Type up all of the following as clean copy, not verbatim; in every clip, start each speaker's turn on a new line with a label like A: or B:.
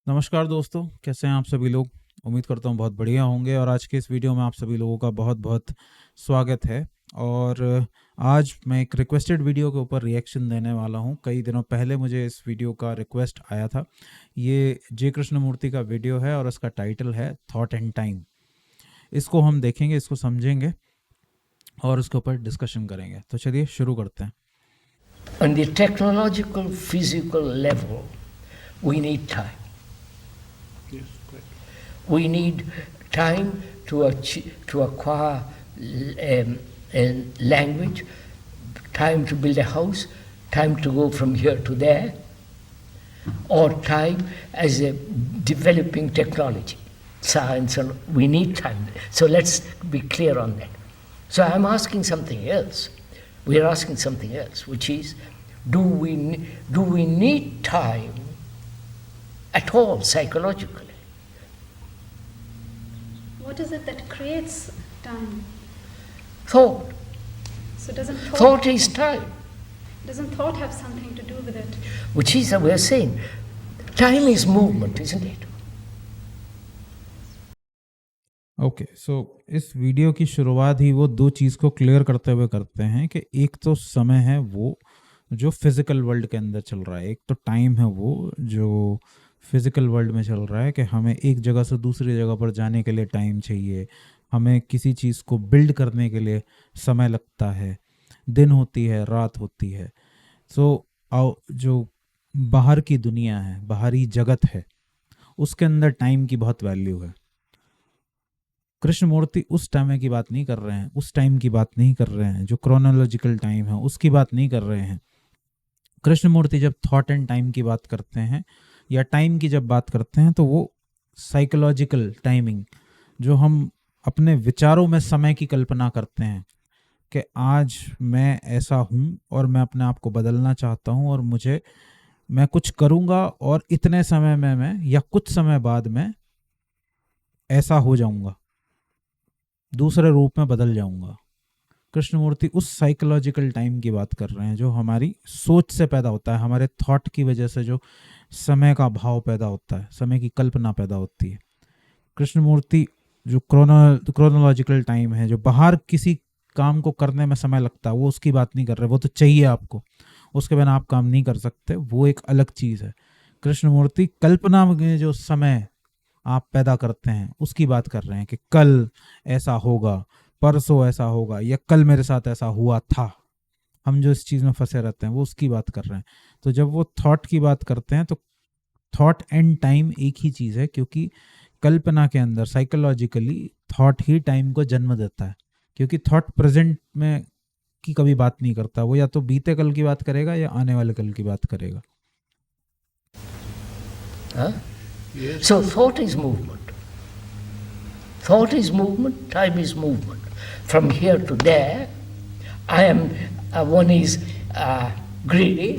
A: नमस्कार दोस्तों, कैसे हैं आप सभी लोग। उम्मीद करता हूँ बहुत बढ़िया होंगे और आज के इस वीडियो में आप सभी लोगों का बहुत बहुत स्वागत है। और आज मैं एक रिक्वेस्टेड वीडियो के ऊपर रिएक्शन देने वाला हूँ। कई दिनों पहले मुझे इस वीडियो का रिक्वेस्ट आया था। ये जे कृष्णमूर्ति का वीडियो है और इसका टाइटल है थॉट एंड टाइम। इसको हम देखेंगे, इसको समझेंगे और इसके ऊपर डिस्कशन करेंगे। तो चलिए शुरू करते हैं।
B: On the technological, physical level, we need time.
C: Yes, correct.
B: We need time to acquire a language, time to build a house, time to go from here to there, or time as a developing technology, science, and we need time. So let's be clear on that. So I'm asking something else. We are asking something else, which is, do we need time at all psychologically?
D: What is it that creates time?
B: Thought.
D: So doesn't
B: Thought is time,
D: thought have something to do with it?
B: which is that we are saying time is movement, isn't it?
A: Okay, so इस video की शुरुआत ही वो दो चीज़ को clear करते हुए करते हैं कि एक तो समय है वो जो फिज़िकल वर्ल्ड के अंदर चल रहा है, एक तो टाइम है वो जो फिज़िकल वर्ल्ड में चल रहा है कि हमें एक जगह से दूसरी जगह पर जाने के लिए टाइम चाहिए, हमें किसी चीज़ को बिल्ड करने के लिए समय लगता है, दिन होती है, रात होती है। सो जो बाहर की दुनिया है, बाहरी जगत है, उसके अंदर टाइम की बहुत वैल्यू है। कृष्णमूर्ति उस टाइम की बात नहीं कर रहे हैं, उस टाइम की बात नहीं कर रहे हैं जो क्रोनोलॉजिकल टाइम है, उसकी बात नहीं कर रहे हैं। कृष्णमूर्ति जब थॉट एंड टाइम की बात करते हैं या टाइम की जब बात करते हैं तो वो साइकोलॉजिकल टाइमिंग, जो हम अपने विचारों में समय की कल्पना करते हैं कि आज मैं ऐसा हूँ और मैं अपने आप को बदलना चाहता हूँ और मैं कुछ करूँगा और इतने समय में मैं या कुछ समय बाद मैं ऐसा हो जाऊँगा, दूसरे रूप में बदल जाऊंगा। कृष्णमूर्ति उस साइकोलॉजिकल टाइम की बात कर रहे हैं जो हमारी सोच से पैदा होता है, हमारे थॉट की वजह से जो समय का भाव पैदा होता है, समय की कल्पना पैदा होती है। कृष्णमूर्ति जो क्रोनोलॉजिकल टाइम है, जो बाहर किसी काम को करने में समय लगता है, वो उसकी बात नहीं कर रहे। वो तो चाहिए आपको, उसके बिना आप काम नहीं कर सकते, वो एक अलग चीज़ है। कृष्णमूर्ति कल्पना में जो समय आप पैदा करते हैं उसकी बात कर रहे हैं कि कल ऐसा होगा, परसों ऐसा होगा, या कल मेरे साथ ऐसा हुआ था। हम जो इस चीज़ में फंसे रहते हैं वो उसकी बात कर रहे हैं। तो जब वो थॉट की बात करते हैं तो थॉट एंड टाइम एक ही चीज़ है, क्योंकि कल्पना के अंदर साइकोलॉजिकली थॉट ही टाइम को जन्म देता है। क्योंकि थॉट प्रेजेंट में की कभी बात नहीं करता, वो या तो बीते कल की बात करेगा या आने वाले कल की बात करेगा।
B: Huh?
C: Yes.
B: So thought is movement. Thought is movement, time is movement. From here to there, one is greedy,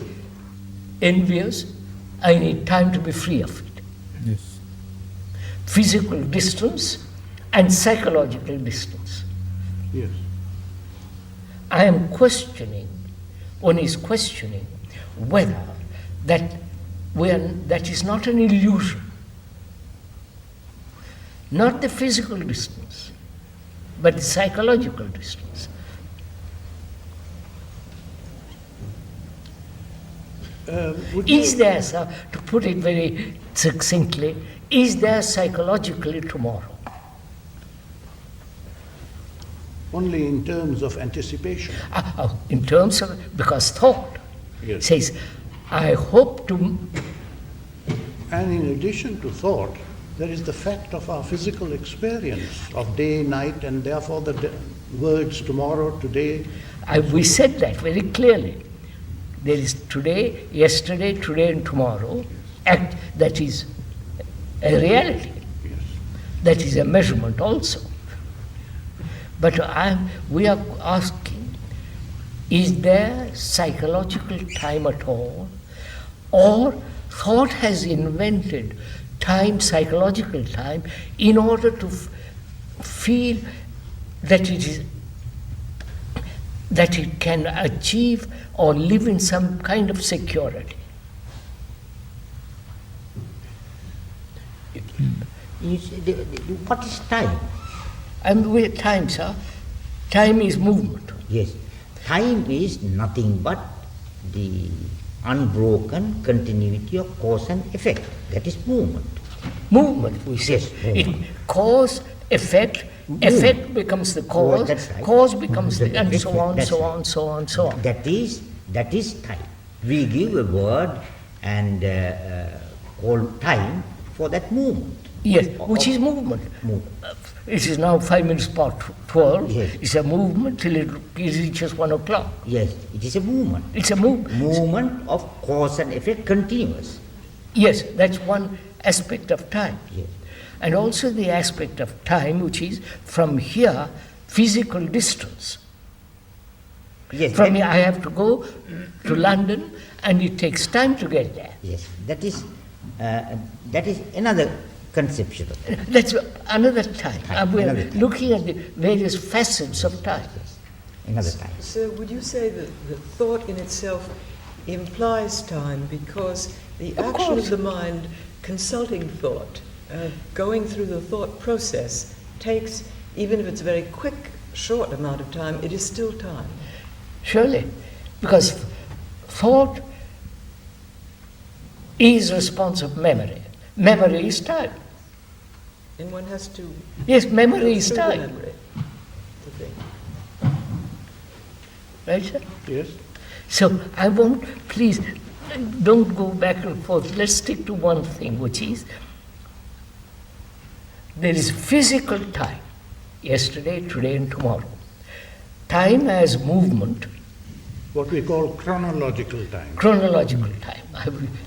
B: envious, I need time to be free of it.
A: Yes.
B: Physical distance and psychological distance.
C: Yes.
B: I am questioning, one is questioning whether that is not an illusion. Not the physical distance, but the psychological distance. Is there, sir, to put it very succinctly, is there psychologically tomorrow?
C: Only in terms of anticipation.
B: In terms of, because thought
C: Yes.
B: says, I hope to.
C: And in addition to thought, there is the fact of our physical experience of day, night, and therefore the words tomorrow, today.
B: We said that very clearly. There is today, yesterday, today, and tomorrow. Act that is a reality.
C: Yes.
B: That is a measurement also. But we are asking, is there psychological time at all? Or thought has invented time, psychological time, in order to feel that it can achieve or live in some kind of security.
E: What is time?
B: And with time, sir, time is movement.
E: Yes, time is nothing but the unbroken continuity of cause and effect. That is movement.
B: Movement, we say.
E: Yes, movement.
B: It cause, effect, effect becomes the cause,
E: That's right.
B: cause becomes the, and
E: That's
B: so on,
E: right.
B: so on, so on, so on.
E: That is time. We give a word and call time for that movement.
B: Yes, which is movement.
E: Movement.
B: It is now 5 minutes past 12.
E: Yes.
B: It's a movement till it reaches 1 o'clock.
E: Yes, it is a movement.
B: It's a movement.
E: Movement of cause and effect continuous.
B: Yes, that's one aspect of time.
E: Yes.
B: And also the aspect of time, which is from here, physical distance.
E: Yes.
B: From here, I have to go to London, and it takes time to get there.
E: Yes, that is another conception of it.
B: That's another time. We're
E: Another time.
B: looking at the various facets of time.
E: Yes, another time.
F: So would you say that the thought in itself implies time because the
B: Of
F: action
B: course.
F: of the mind consulting thought, going through the thought process takes, even if it's a very quick, short amount of time, it is still time.
B: Surely, because thought is response of memory. Memory is time.
F: And one has to
B: Yes,
F: go
B: memory is
F: through the
B: time.
F: memory, the thing.
B: Right, sir?
C: Yes?
B: So I won't, please, don't go back and forth. Let's stick to one thing, which is there is physical time, yesterday, today, and tomorrow. Time as movement,
C: What we call chronological time.
B: chronological time.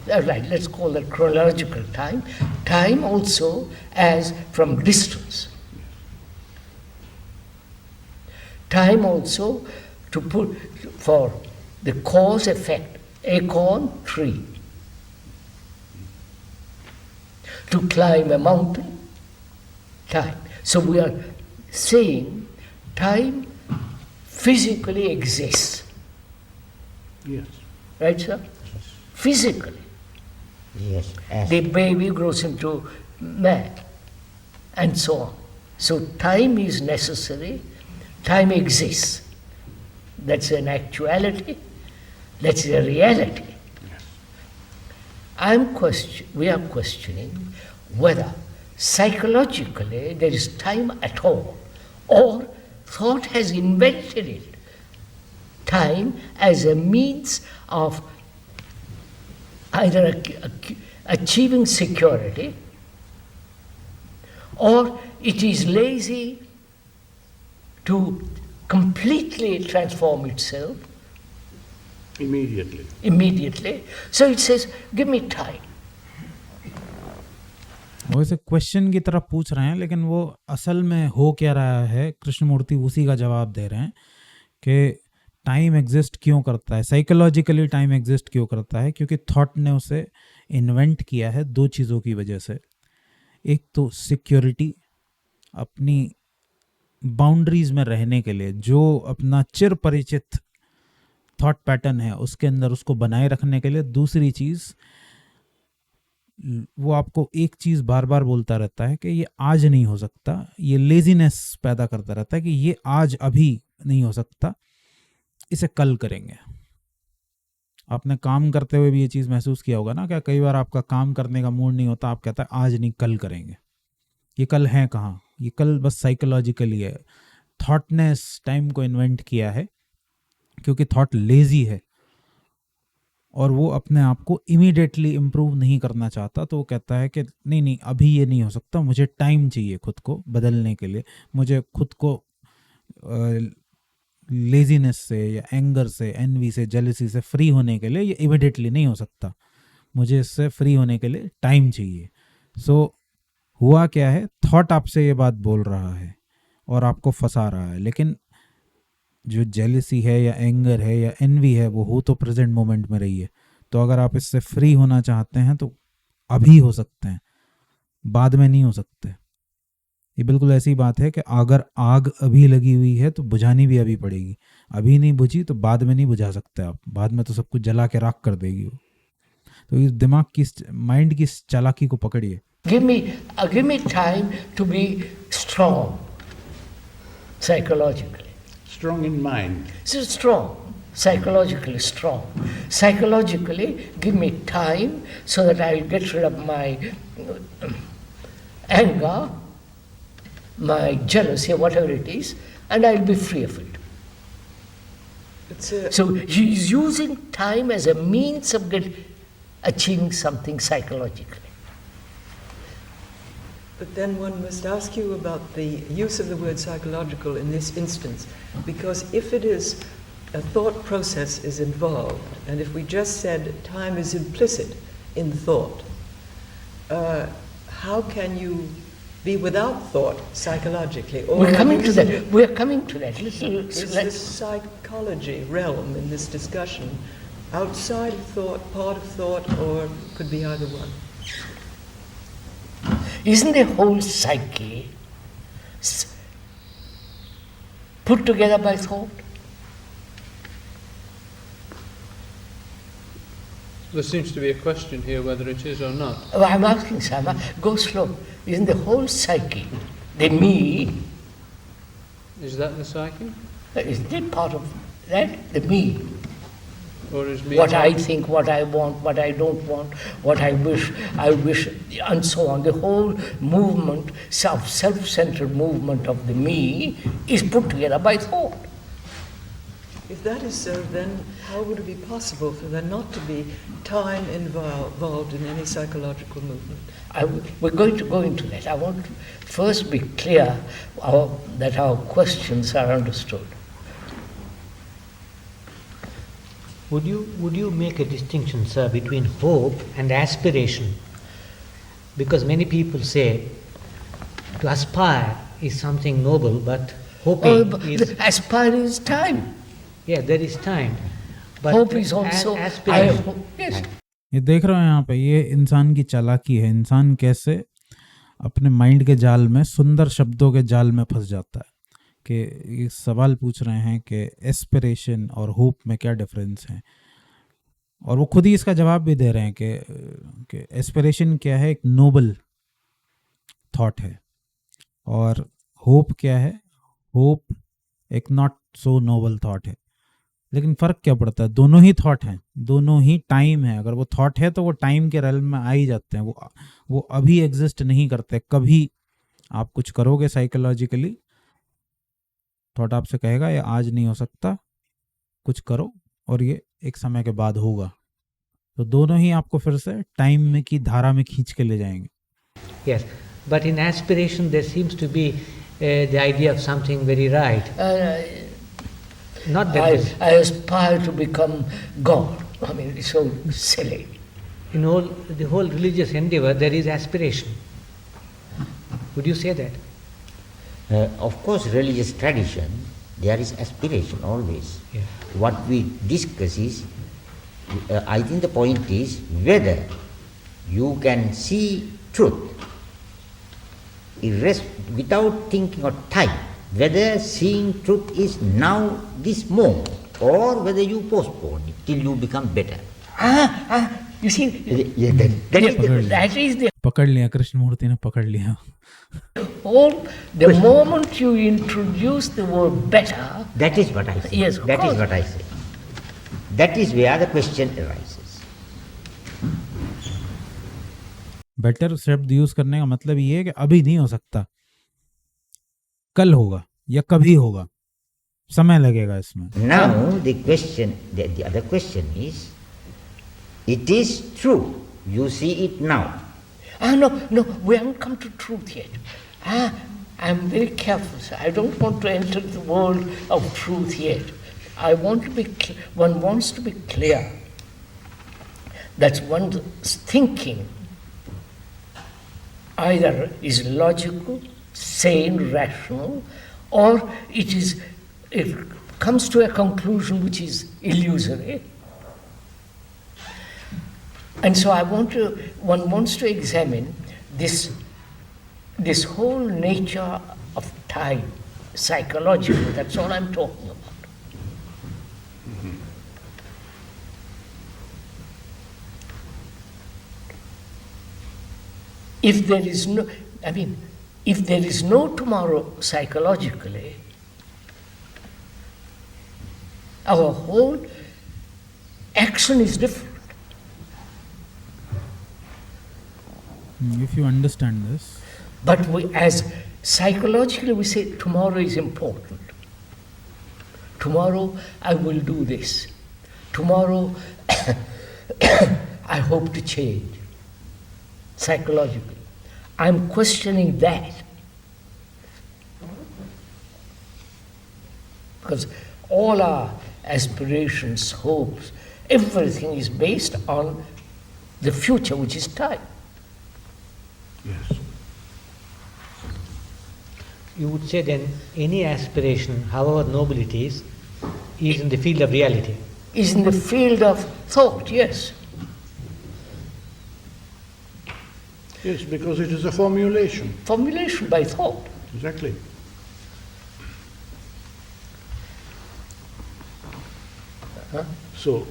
B: Right, let's call that chronological time. Time also as from distance. Time also to put for the cause effect, acorn, tree. To climb a mountain, time. So we are saying time physically exists.
C: Yes.
B: Right, sir? Physically.
E: Yes, as
B: The baby grows into man, and so on. So time is necessary, time exists. That's an actuality, that's a reality. We are questioning whether psychologically there is time at all, or thought has invented it. Time as a means of either achieving security, or it is lazy to completely transform itself immediately. So it says, give me time.
A: वो इसे question की तरफ पूछ रहे हैं, लेकिन वो असल में हो क्या रहा है, कृष्णमूर्ति उसी का जवाब दे रहे हैं कि टाइम एग्जिस्ट क्यों करता है, साइकोलॉजिकली टाइम एग्जिस्ट क्यों करता है, क्योंकि थॉट ने उसे इन्वेंट किया है दो चीज़ों की वजह से। एक तो सिक्योरिटी, अपनी बाउंड्रीज में रहने के लिए, जो अपना चिर परिचित थॉट पैटर्न है उसके अंदर उसको बनाए रखने के लिए। दूसरी चीज़, वो आपको एक चीज़ बार बार बोलता रहता है कि ये आज नहीं हो सकता, ये लेजीनेस पैदा करता रहता है कि ये आज अभी नहीं हो सकता, इसे कल करेंगे। आपने काम करते हुए भी ये चीज़ महसूस किया होगा ना, क्या कई बार आपका काम करने का मूड नहीं होता, आप कहता है आज नहीं कल करेंगे। ये कल है कहाँ, ये कल बस साइकोलॉजिकली है। थॉट ने इस टाइम को इन्वेंट किया है क्योंकि थॉट लेजी है और वो अपने आप को इमीडिएटली इम्प्रूव नहीं करना चाहता, तो वो कहता है कि नहीं नहीं अभी ये नहीं हो सकता, मुझे टाइम चाहिए खुद को बदलने के लिए, मुझे खुद को लेजीनेस से या एंगर से, एनवी से, जेलसी से फ्री होने के लिए ये इमीडिएटली नहीं हो सकता, मुझे इससे फ्री होने के लिए टाइम चाहिए। सो हुआ क्या है, थॉट आपसे ये बात बोल रहा है और आपको फंसा रहा है, लेकिन जो जेलसी है या एंगर है या एनवी है वो हो तो प्रेजेंट मोमेंट में रही है। तो अगर आप इससे फ्री होना चाहते हैं तो अभी हो सकते हैं, बाद में नहीं हो सकते। ये बिल्कुल ऐसी बात है कि अगर आग अभी लगी हुई है तो बुझानी भी अभी पड़ेगी, अभी नहीं बुझी तो बाद में नहीं बुझा सकते आप, बाद में तो सब कुछ जला के राख कर देगी वो। तो इस दिमाग की माइंड की इस चालाकी को पकड़िए.
B: Give me time to be strong, psychologically.
C: Strong in mind.
B: So strong, psychologically strong. Psychologically, give me time so that I'll get rid of my anger, my jealousy, whatever it is, and I'll be free of it. So he's using time as a means of achieving something psychologically.
F: But then one must ask you about the use of the word psychological in this instance, because if it is a thought process is involved, and if we just said time is implicit in thought, how can you be without thought psychologically? Or
B: We're coming to that. We're coming to that.
F: Is the psychology realm in this discussion outside of thought, part of thought, or could be either one?
B: Isn't the whole psyche put together by thought?
G: There seems to be a question here whether it is or not.
B: Oh, I'm asking Sama, go slow. Isn't the whole psyche, the me,
G: Is that the psyche?
B: isn't it part of that? The me.
G: Or is me
B: What I think, what I want, what I don't want, what I wish, and so on. The whole movement, self-centered movement of the me is put together by thought.
F: If that is so, then how would it be possible for there not to be time involved in any psychological movement?
B: We're going to go into that. I want to first be clear that our questions are understood.
H: Would you make a distinction, sir, between hope and aspiration? Because many people say to aspire is something noble, but hoping is...
B: Aspire is time.
H: Yeah, there is time. But
B: Hope is also...
H: aspiration.
B: Yes.
A: ये देख रहे हो यहाँ पे, ये इंसान की चालाकी है. इंसान कैसे अपने माइंड के जाल में, सुंदर शब्दों के जाल में फंस जाता है. कि ये सवाल पूछ रहे हैं कि एस्पिरेशन और होप में क्या डिफरेंस है, और वो खुद ही इसका जवाब भी दे रहे हैं कि एस्पिरेशन क्या है, एक नोबल थॉट है, और होप क्या है, होप एक नॉट सो नोबल थॉट है. लेकिन फ़र्क क्या पड़ता है? दोनों ही थॉट हैं, दोनों ही टाइम है. अगर वो थॉट है तो वो टाइम के रेल्म में आ ही जाते हैं. वो अभी एग्जिस्ट नहीं करते. कभी आप कुछ करोगे साइकोलॉजिकली, थॉट आपसे कहेगा ये आज नहीं हो सकता, कुछ करो, और ये एक समय के बाद होगा. तो दोनों ही आपको फिर से टाइम में की धारा में खींच के ले जाएंगे.
H: Yes, but in aspiration there seems to be the idea of something very right. Not that
B: I aspire to become God. I mean, it's so silly.
H: in the whole religious endeavor there is aspiration. Would you say that?
E: Of course, religious tradition, there is aspiration always.
H: Yeah.
E: What we discuss is, I think the point is whether you can see truth without thinking of time, whether seeing truth is now, this moment, or whether you postpone it till you become better.
B: You see,
E: That is the
A: पकड़ लिया, कृष्णमूर्ति ने पकड़ लिया.
B: the moment you introduce the word better,
E: That is what I say.
B: Yes, of
E: That
B: course.
E: is what I say. That is where the question arises.
A: Better शब्द use करने का मतलब ये है कि अभी नहीं हो सकता, कल होगा या कभी होगा, समय लगेगा इसमें.
E: Now the question, the other question is, it is true. You see it now.
B: no, we haven't come to truth yet. I'm very careful, sir. I don't want to enter the world of truth yet. One wants to be clear that one's thinking either is logical, sane, rational, or it comes to a conclusion which is illusory. And so one wants to examine this whole nature of time, psychological, that's all I'm talking about. if there is no, I mean, if there is no tomorrow psychologically, our whole action is different.
A: If you understand this,
B: But we, as psychologically, we say tomorrow is important. Tomorrow I will do this. Tomorrow I hope to change. Psychologically. I'm questioning that. Because all our aspirations, hopes, everything is based on the future, which is time.
C: Yes.
H: You would say then any aspiration, however noble it is in the field of reality.
B: Is in the field of thought, yes.
C: Yes, because it is a formulation.
B: Formulation by thought.
C: Exactly. So,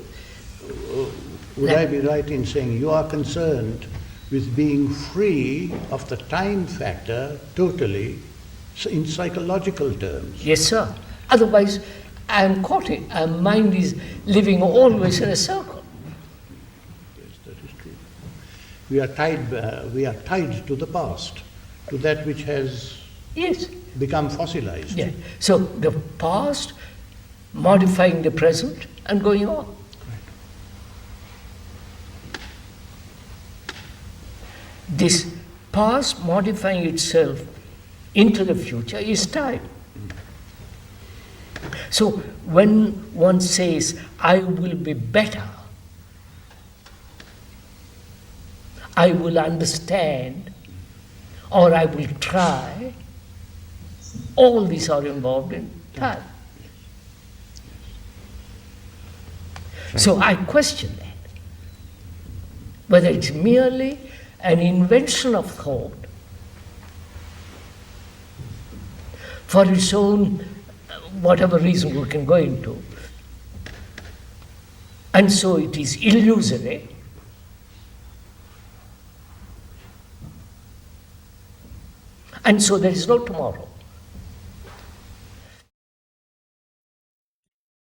C: would I be right in saying you are concerned with being free of the time factor totally in psychological terms?
B: Yes, sir. Otherwise, I am caught in, our mind is living always in a circle.
C: Yes, that is true. We are tied to the past, to that which has
B: Yes.
C: become fossilized.
B: Yeah. So the past modifying the present and going on. This past modifying itself into the future is time. So when one says, I will be better, I will understand, or I will try, all these are involved in time. So I question that, whether it's merely an invention of thought for its own, whatever reason we can go into, and so it is illusory, and so there is no tomorrow.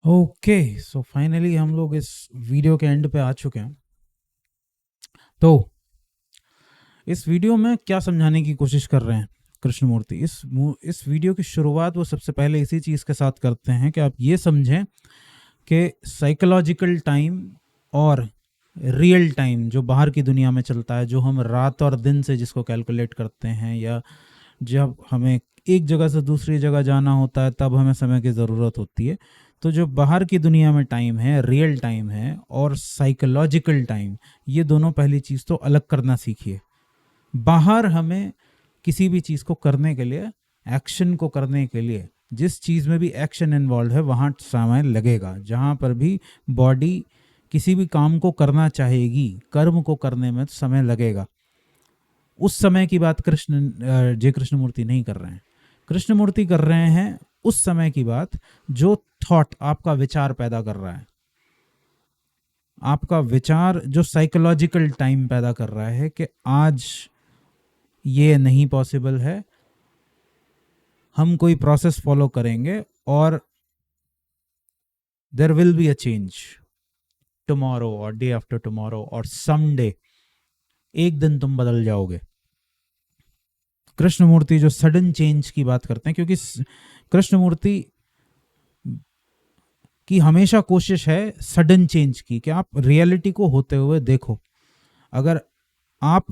A: Okay so finally हम लोग इस video के and पे आ चुके हैं। तो इस video में क्या समझाने की कोशिश कर रहे हैं कृष्णमूर्ति? इस वीडियो की शुरुआत वो सबसे पहले इसी चीज़ के साथ करते हैं कि आप ये समझें कि साइकोलॉजिकल टाइम और रियल टाइम जो बाहर की दुनिया में चलता है, जो हम रात और दिन से जिसको कैलकुलेट करते हैं, या जब हमें एक जगह से दूसरी जगह जाना होता है तब हमें समय की ज़रूरत होती है, तो जो बाहर की दुनिया में टाइम है, रियल टाइम है, और साइकोलॉजिकल टाइम, ये दोनों पहली चीज़ तो अलग करना सीखिए। बाहर हमें किसी भी चीज़ को करने के लिए, एक्शन को करने के लिए, जिस चीज़ में भी एक्शन इन्वॉल्व है वहाँ समय लगेगा। जहाँ पर भी बॉडी किसी भी काम को करना चाहेगी, कर्म को करने में समय लगेगा। उस समय की बात जय कृष्णमूर्ति नहीं कर रहे हैं। कृष्णमूर्ति कर रहे हैं उस समय की बात जो थॉट, आपका विचार पैदा कर रहा है, आपका विचार जो साइकोलॉजिकल टाइम पैदा कर रहा है कि आज ये नहीं पॉसिबल है, हम कोई प्रोसेस फॉलो करेंगे और there will be a change tomorrow और डे आफ्टर टुमारो और समडे, एक दिन तुम बदल जाओगे। कृष्णमूर्ति जो सडन चेंज की बात करते हैं, क्योंकि कृष्णमूर्ति की हमेशा कोशिश है सडन चेंज की, कि आप रियलिटी को होते हुए देखो। अगर आप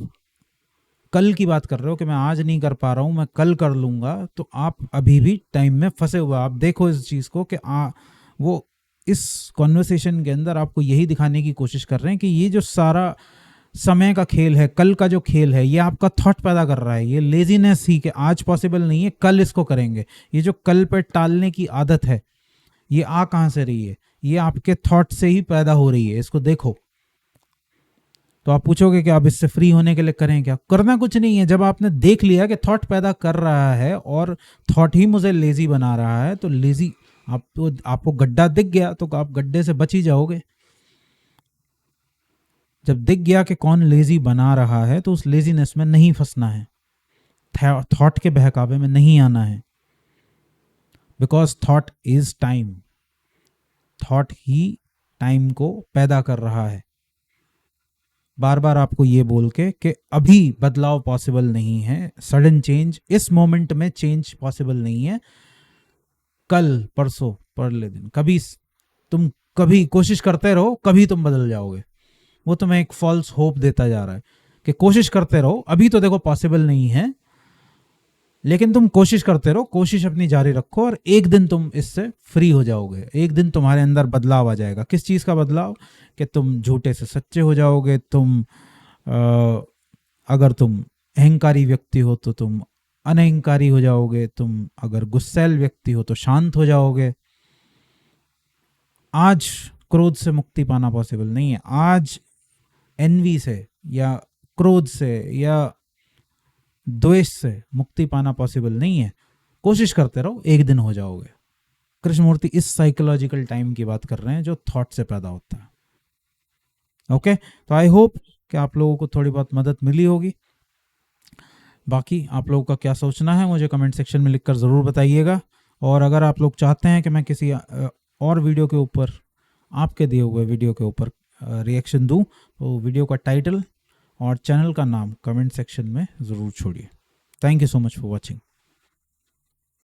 A: कल की बात कर रहे हो कि मैं आज नहीं कर पा रहा हूं, मैं कल कर लूंगा, तो आप अभी भी टाइम में फंसे हुए। आप देखो इस चीज को कि वो इस कॉन्वर्सेशन के अंदर आपको यही दिखाने की कोशिश कर रहे हैं कि ये जो सारा समय का खेल है, कल का जो खेल है, ये आपका थॉट पैदा कर रहा है। ये लेजीनेस ही कि आज पॉसिबल नहीं है, कल इसको करेंगे, ये जो कल पे टालने की आदत है, ये कहाँ से रही है? ये आपके थॉट से ही पैदा हो रही है। इसको देखो। तो आप पूछोगे कि आप इससे फ्री होने के लिए करें क्या? करना कुछ नहीं है। जब आपने देख लिया कि थॉट पैदा कर रहा है और थॉट ही मुझे लेजी बना रहा है, तो लेजी आपको गड्ढा दिख गया तो आप गड्ढे से बच ही जाओगे। जब दिख गया कि कौन लेजी बना रहा है तो उस लेजीनेस में नहीं फंसना है, थॉट के बहकावे में नहीं आना है, because thought is time. Thought he time को पैदा कर रहा है। बार बार आपको ये बोल के कि अभी बदलाव पॉसिबल नहीं है, सडन चेंज, इस मोमेंट में चेंज पॉसिबल नहीं है, कल परसों परले दिन तुम कभी कोशिश करते रहो, कभी तुम बदल जाओगे। वो तुम्हें एक फॉल्स होप देता जा रहा है कि कोशिश करते रहो, अभी तो देखो पॉसिबल नहीं है, लेकिन तुम कोशिश करते रहो, कोशिश अपनी जारी रखो और एक दिन तुम इससे फ्री हो जाओगे। एक दिन तुम्हारे अंदर बदलाव आ जाएगा। किस चीज़ का बदलाव? कि तुम झूठे से सच्चे हो जाओगे, अगर तुम अहंकारी व्यक्ति हो तो तुम अनहंकारी हो जाओगे, तुम अगर गुस्सैल व्यक्ति हो तो शांत हो जाओगे। आज क्रोध से मुक्ति पाना पॉसिबल नहीं है, आज एनवी से या क्रोध से या द्वेष से मुक्ति पाना पॉसिबल नहीं है। कोशिश करते रहो, एक दिन हो जाओगे। कृष्णमूर्ति इस साइकोलॉजिकल टाइम की बात कर रहे हैं जो थॉट से पैदा होता है। ओके, तो आई होप कि आप लोगों को थोड़ी बहुत मदद मिली होगी। बाकी आप लोगों का क्या सोचना है मुझे कमेंट सेक्शन में लिखकर ज़रूर बताइएगा। और अगर आप लोग चाहते हैं कि मैं किसी और वीडियो के ऊपर, आपके दिए हुए वीडियो के ऊपर रिएक्शन दूं, तो वीडियो का टाइटल और चैनल का नाम कमेंट सेक्शन में ज़रूर छोड़िए। Thank you so much for watching.